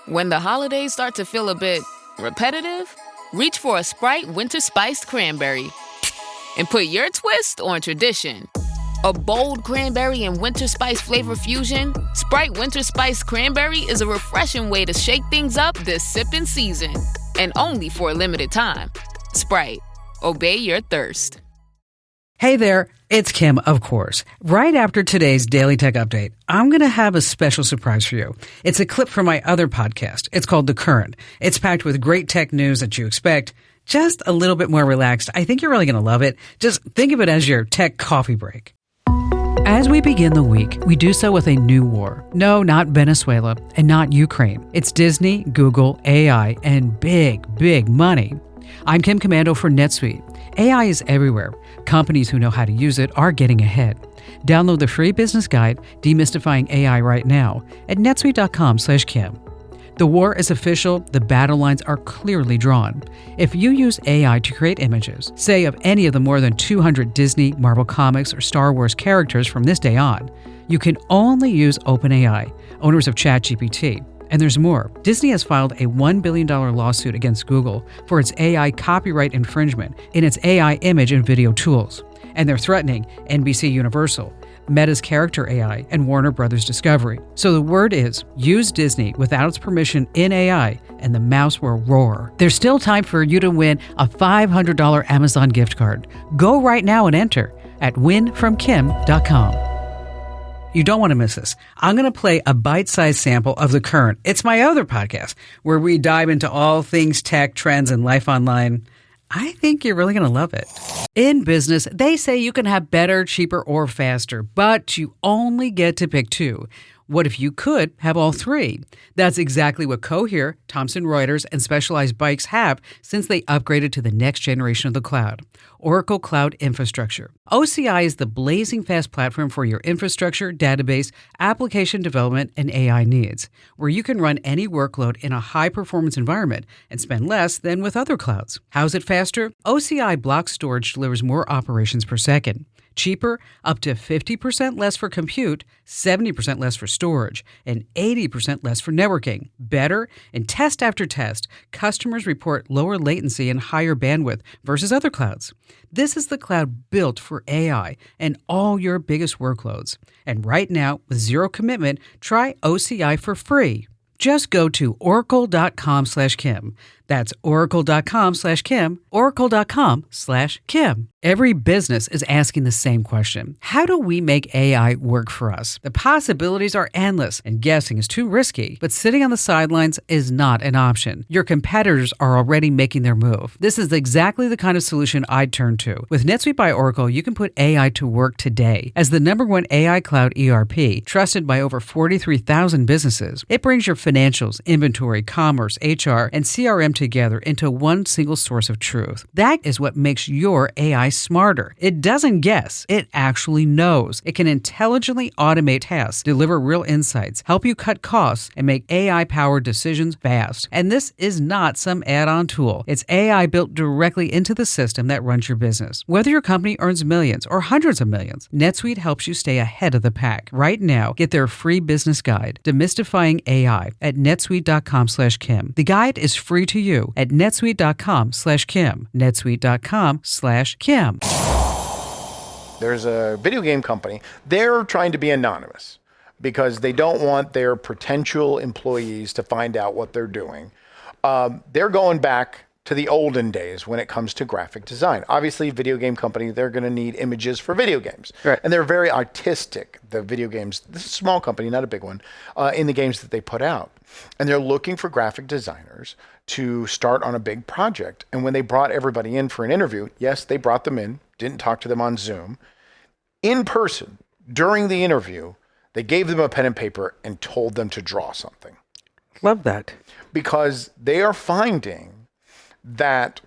When the holidays start to feel a bit repetitive, reach for a Sprite Winter Spiced Cranberry and put your twist on tradition. A bold cranberry and winter spice flavor fusion, Sprite Winter Spiced Cranberry is a refreshing way to shake things up this sipping season. And only for a limited time. Sprite. Obey your thirst. Hey there, it's Kim, of course. Right after today's Daily Tech Update, I'm going to have a special surprise for you. It's a clip from my other podcast. It's called The Current. It's packed with great tech news that you expect, just a little bit more relaxed. I think you're really going to love it. Just think of it as your tech coffee break. As we begin the week, we do so with a new war. No, not Venezuela and not Ukraine. It's Disney, Google, AI, and big money. I'm Kim Komando for NetSuite. AI is everywhere. Companies who know how to use it are getting ahead. Download the free business guide, Demystifying AI right now, at netsuite.com/Kim. The war is official. The battle lines are clearly drawn. If you use AI to create images, say of any of the more than 200 Disney, Marvel Comics, or Star Wars characters from this day on, you can only use OpenAI, owners of ChatGPT. And there's more. Disney has filed a $1 billion lawsuit against Google for its AI copyright infringement in its AI image and video tools. And they're threatening NBC Universal, Meta's Character AI, and Warner Brothers Discovery. So the word is, use Disney without its permission in AI, and the mouse will roar. There's still time for you to win a $500 Amazon gift card. Go right now and enter at winfromkim.com. You don't want to miss this. I'm going to play a bite-sized sample of The Current. It's my other podcast where we dive into all things tech, trends, and life online. I think you're really going to love it. In business, they say you can have better, cheaper, or faster, but you only get to pick two. What if you could have all three? That's exactly what Cohere, Thomson Reuters, and Specialized Bikes have since they upgraded to the next generation of the cloud, Oracle Cloud Infrastructure. OCI is the blazing fast platform for your infrastructure, database, application development, and AI needs, where you can run any workload in a high-performance environment and spend less than with other clouds. How's it faster? OCI Block Storage delivers more operations per second. Cheaper, up to 50% less for compute, 70% less for storage, and 80% less for networking. Better, in test after test, customers report lower latency and higher bandwidth versus other clouds. This is the cloud built for AI and all your biggest workloads. And right now, with zero commitment, try OCI for free. Just go to oracle.com/Kim. That's oracle.com/Kim, oracle.com/Kim. Every business is asking the same question. How do we make AI work for us? The possibilities are endless, and guessing is too risky. But sitting on the sidelines is not an option. Your competitors are already making their move. This is exactly the kind of solution I'd turn to. With NetSuite by Oracle, you can put AI to work today. As the #1 AI cloud ERP, trusted by over 43,000 businesses, it brings your financials, inventory, commerce, HR, and CRM together into one single source of truth. That is what makes your AI smarter. It doesn't guess. It actually knows. It can intelligently automate tasks, deliver real insights, help you cut costs, and make AI-powered decisions fast. And this is not some add-on tool. It's AI built directly into the system that runs your business. Whether your company earns millions or hundreds of millions, NetSuite helps you stay ahead of the pack. Right now, get their free business guide, Demystifying AI, at netsuite.com/Kim. The guide is free to you at netsuite.com/Kim. netsuite.com/Kim. There's a video game company. They're trying to be anonymous because they don't want their potential employees to find out what they're doing. They're going back to the olden days when it comes to graphic design. Obviously, video game company, they're going to need images for video games. Right. And they're very artistic, the video games. This is a small company, not a big one, in the games that they put out. And they're looking for graphic designers to start on a big project. And when they brought everybody in for an interview, yes, they brought them in, didn't talk to them on Zoom. In person, during the interview, they gave them a pen and paper and told them to draw something. Love that. Because they are finding that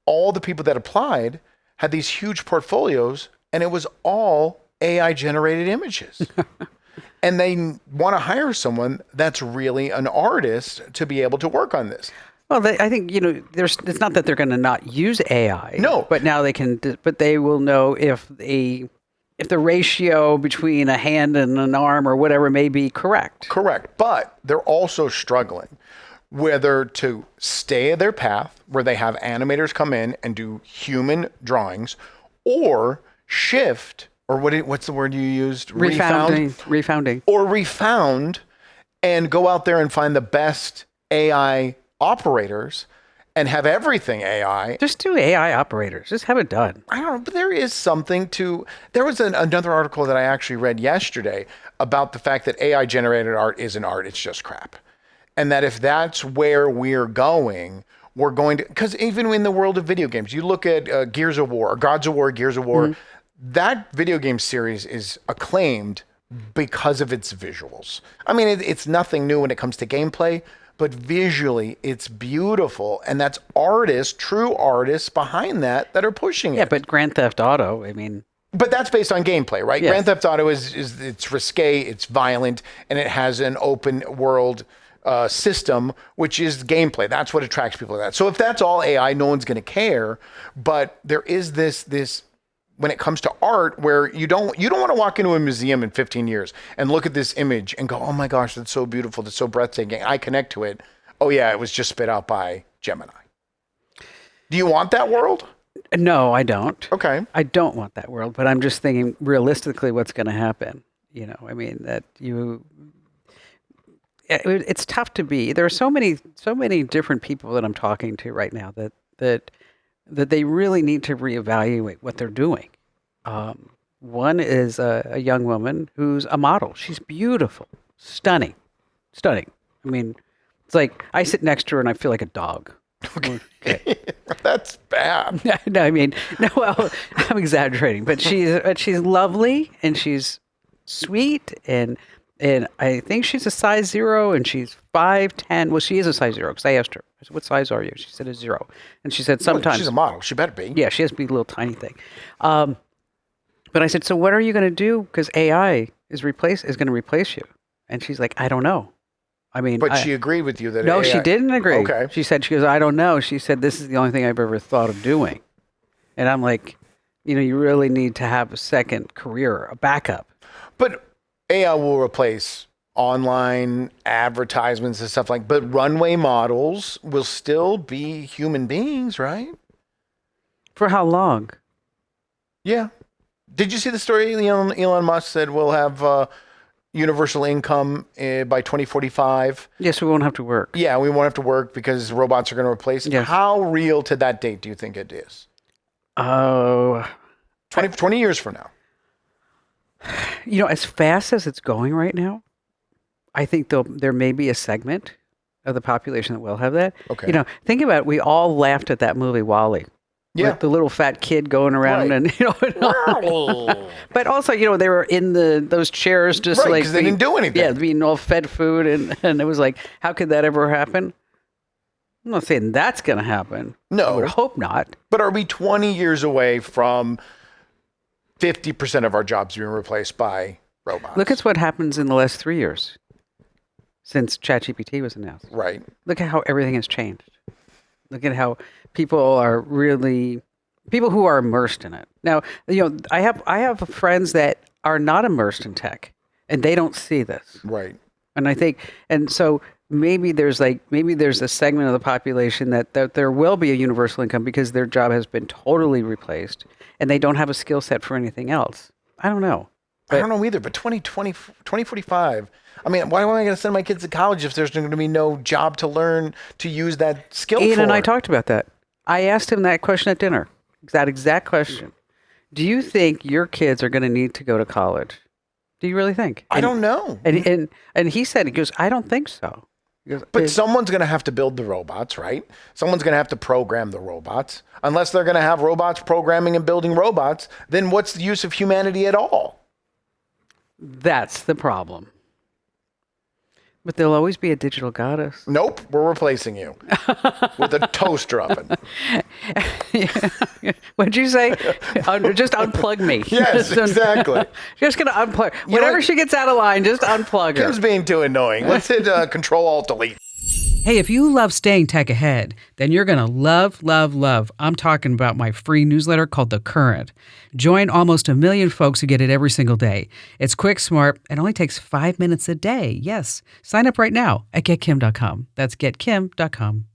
all the people that applied had these huge portfolios and it was all AI generated images. And they want to hire someone that's really an artist to be able to work on this. Well, I think, it's not that they're going to not use AI. No. But now they can, but they will know if a if the ratio between a hand and an arm or whatever may be correct. Correct. But they're also struggling whether to stay their path where they have animators come in and do human drawings or shift, or what's the word you used? Refounding. Or refound and go out there and find the best AI operators and have everything AI. Just do AI operators. Just have it done. I don't know, but there is something to. There was another article that I actually read yesterday about the fact that AI generated art isn't art; it's just crap, and that if that's where we're going, we're going to. Because even in the world of video games, you look at Gears of War, Gods of War, Gears of War. That video game series is acclaimed because of its visuals. I mean, it's nothing new when it comes to gameplay. But visually, it's beautiful, and that's artists, true artists behind that are pushing it. Yeah, but Grand Theft Auto, I mean... But that's based on gameplay, right? Yes. Grand Theft Auto is it's risque, it's violent, and it has an open world system, which is gameplay. That's what attracts people to that. So if that's all AI, no one's going to care. But there is this when it comes to art, where you don't want to walk into a museum in 15 years and look at this image and go, oh my gosh, that's so beautiful, that's so breathtaking. I connect to it. Oh yeah, it was just spit out by Gemini. Do you want that world? No, I don't. Okay. I don't want that world, but I'm just thinking realistically what's going to happen. You know, I mean, it's tough to be. There are so many different people that I'm talking to right now that they really need to reevaluate what they're doing. One is a young woman who's a model. She's beautiful, stunning. I mean, it's like I sit next to her and I feel like a dog. Okay. That's bad. No, I mean, no. Well, I'm exaggerating, but she's lovely and she's sweet and I think she's a size 0 and she's 5'10". Well, she is a size 0 because I asked her, I said, what size are you? She said a 0. And she said sometimes. Well, she's a model. She better be. Yeah, she has to be a little tiny thing. But I said, so what are you going to do? Because AI is going to replace you. And she's like, I don't know. I mean. But she agreed with you that No, AI... she didn't agree. Okay. She goes, I don't know. She said, this is the only thing I've ever thought of doing. And I'm like, you really need to have a second career, a backup. But AI will replace online advertisements and stuff but runway models will still be human beings, right? For how long? Yeah. Did you see the story? Elon Musk said we'll have universal income by 2045. Yes, we won't have to work. Yeah, we won't have to work because robots are going to replace. Yes. How real to that date do you think it is? Oh. 20 years from now. As fast as it's going right now, I think there may be a segment of the population that will have that. Okay. Think about it. We all laughed at that movie WALL-E. Yeah. With the little fat kid going around right. and but also, they were in those chairs just right, like because they didn't do anything. Yeah, being all fed food and it was like, how could that ever happen? I'm not saying that's going to happen. No. I would hope not. But are we 20 years away from 50% of our jobs being replaced by robots? Look at what happens in the last 3 years since ChatGPT was announced. Right. Look at how everything has changed. Look at how people who are immersed in it. Now, I have friends that are not immersed in tech and they don't see this. Right. And I think, and so maybe there's a segment of the population that there will be a universal income because their job has been totally replaced and they don't have a skill set for anything else. I don't know. I don't know either, but 2045, I mean, why am I going to send my kids to college if there's going to be no job to learn to use that skill Ian for? and I talked about that. I asked him that question at dinner, that exact question. Do you think your kids are going to need to go to college? Do you really think? I don't know. And he goes, I don't think so. But someone's going to have to build the robots, right? Someone's going to have to program the robots. Unless they're going to have robots programming and building robots, then what's the use of humanity at all? That's the problem. But there'll always be a digital goddess. Nope, we're replacing you with a toaster oven. What'd you say? Just unplug me. Yes, exactly. Just going to unplug. Whenever she gets out of line, just unplug her. Kim's being too annoying. Let's hit Control-Alt-Delete. Hey, if you love staying tech ahead, then you're going to love. I'm talking about my free newsletter called The Current. Join almost 1 million folks who get it every single day. It's quick, smart, and only takes 5 minutes a day. Yes. Sign up right now at getkim.com. That's getkim.com.